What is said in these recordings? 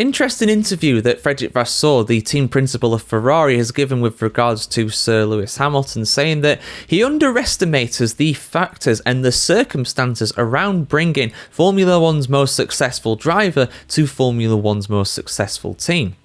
Interesting interview that Frederic Vasseur, the team principal of Ferrari, has given with regards to Sir Lewis Hamilton, saying that he underestimates the factors and the circumstances around bringing Formula One's most successful driver to Formula One's most successful team.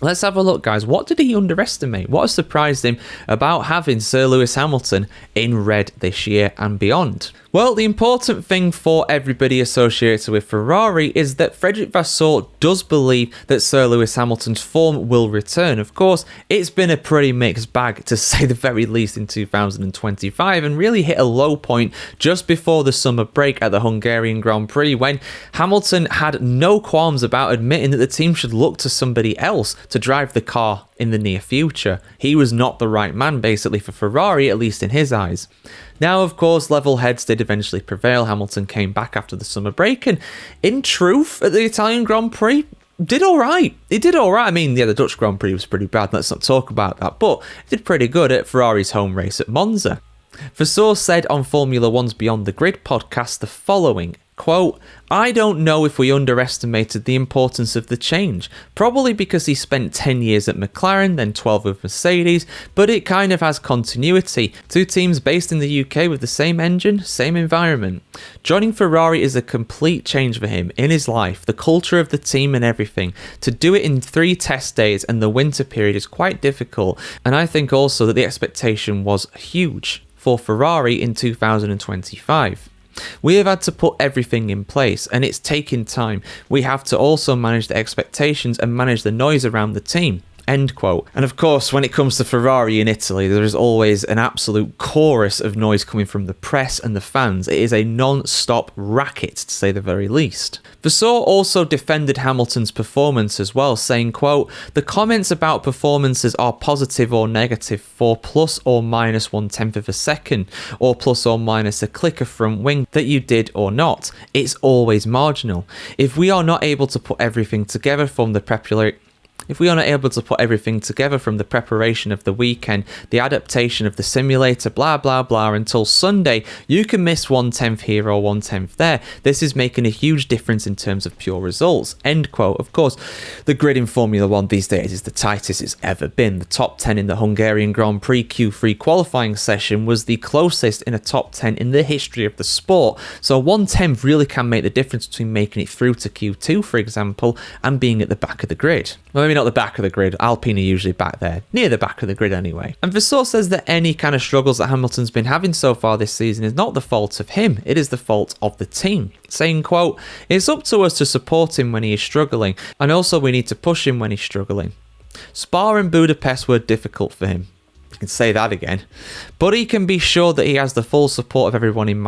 Let's have a look, guys. What did he underestimate? What has surprised him about having Sir Lewis Hamilton in red this year and beyond? Well, the important thing for everybody associated with Ferrari is that Frederic Vasseur does believe that Sir Lewis Hamilton's form will return. Of course, it's been a pretty mixed bag, to say the very least, in 2025, and really hit a low point just before the summer break at the Hungarian Grand Prix, when Hamilton had no qualms about admitting that the team should look to somebody else to drive the car in the near future. He was not the right man, basically, for Ferrari, at least in his eyes. Now, of course, level heads did eventually prevail. Hamilton came back after the summer break, and in truth, at the Italian Grand Prix, did all right. He did all right. I mean, yeah, the Dutch Grand Prix was pretty bad. Let's not talk about that. But he did pretty good at Ferrari's home race at Monza. Vasseur said on Formula One's Beyond the Grid podcast the following, quote, "I don't know if we underestimated the importance of the change, probably because he spent 10 years at McLaren, then 12 with Mercedes, but it kind of has continuity. Two teams based in the UK with the same engine, same environment. Joining Ferrari is a complete change for him in his life, the culture of the team and everything. To do it in 3 test days and the winter period is quite difficult, and I think also that the expectation was huge for Ferrari in 2025. We have had to put everything in place, and it's taking time. We have to also manage the expectations and manage the noise around the team." End quote. And of course, when it comes to Ferrari in Italy, there is always an absolute chorus of noise coming from the press and the fans. It is a non-stop racket, to say the very least. Vasseur also defended Hamilton's performance as well, saying, quote, "The comments about performances are positive or negative for plus or minus 1/10 of a second, or plus or minus a click of front wing that you did or not. It's always marginal. If we are not able to put everything together from the preparation of the weekend, the adaptation of the simulator, blah, blah, blah, until Sunday, you can miss 1/10 here or 1/10 there. This is making a huge difference in terms of pure results." End quote. Of course, the grid in Formula One these days is the tightest it's ever been. The top 10 in the Hungarian Grand Prix Q3 qualifying session was the closest in a top 10 in the history of the sport. So 1/10 really can make the difference between making it through to Q2, for example, and being at the back of the grid. Well, maybe not the back of the grid. Alpine are usually back there, near the back of the grid anyway. And Vasseur says that any kind of struggles that Hamilton's been having so far this season is not the fault of him, it is the fault of the team. Saying, quote, "It's up to us to support him when he is struggling, and also we need to push him when he's struggling. Spa and Budapest were difficult for him." I can say that again. But he can be sure that he has the full support of everyone in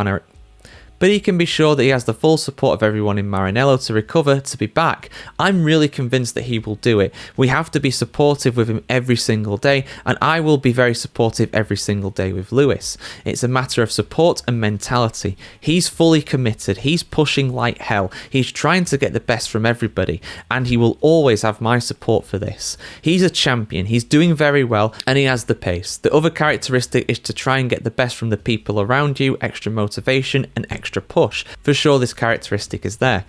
Maranello to recover, to be back. I'm really convinced that he will do it. We have to be supportive with him every single day, and I will be very supportive every single day with Lewis. It's a matter of support and mentality. He's fully committed. He's pushing like hell. He's trying to get the best from everybody, and he will always have my support for this. He's a champion. He's doing very well, and he has the pace. The other characteristic is to try and get the best from the people around you, extra motivation and extra push. For sure, this characteristic is there.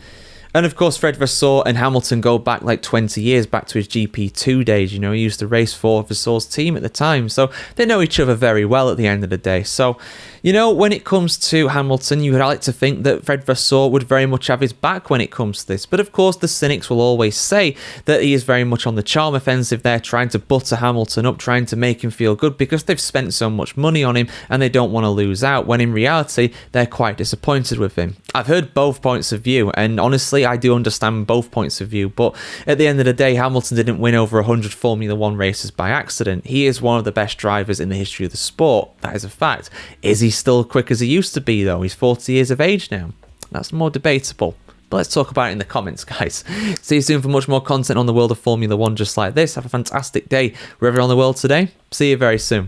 And of course, Fred Vasseur and Hamilton go back like 20 years, back to his GP2 days. You know, he used to race for Vasseur's team at the time, so they know each other very well at the end of the day. So, you know, when it comes to Hamilton, you would like to think that Fred Vasseur would very much have his back when it comes to this. But of course, the cynics will always say that he is very much on the charm offensive there, trying to butter Hamilton up, trying to make him feel good because they've spent so much money on him and they don't want to lose out, when in reality, they're quite disappointed with him. I've heard both points of view, and honestly, I do understand both points of view, but at the end of the day, Hamilton didn't win over 100 Formula One races by accident. He is one of the best drivers in the history of the sport. That is a fact. Is he still quick as he used to be, though? He's 40 years of age now. That's more debatable. But let's talk about it in the comments, guys. See you soon for much more content on the world of Formula One just like this. Have a fantastic day wherever you're on the world today. See you very soon.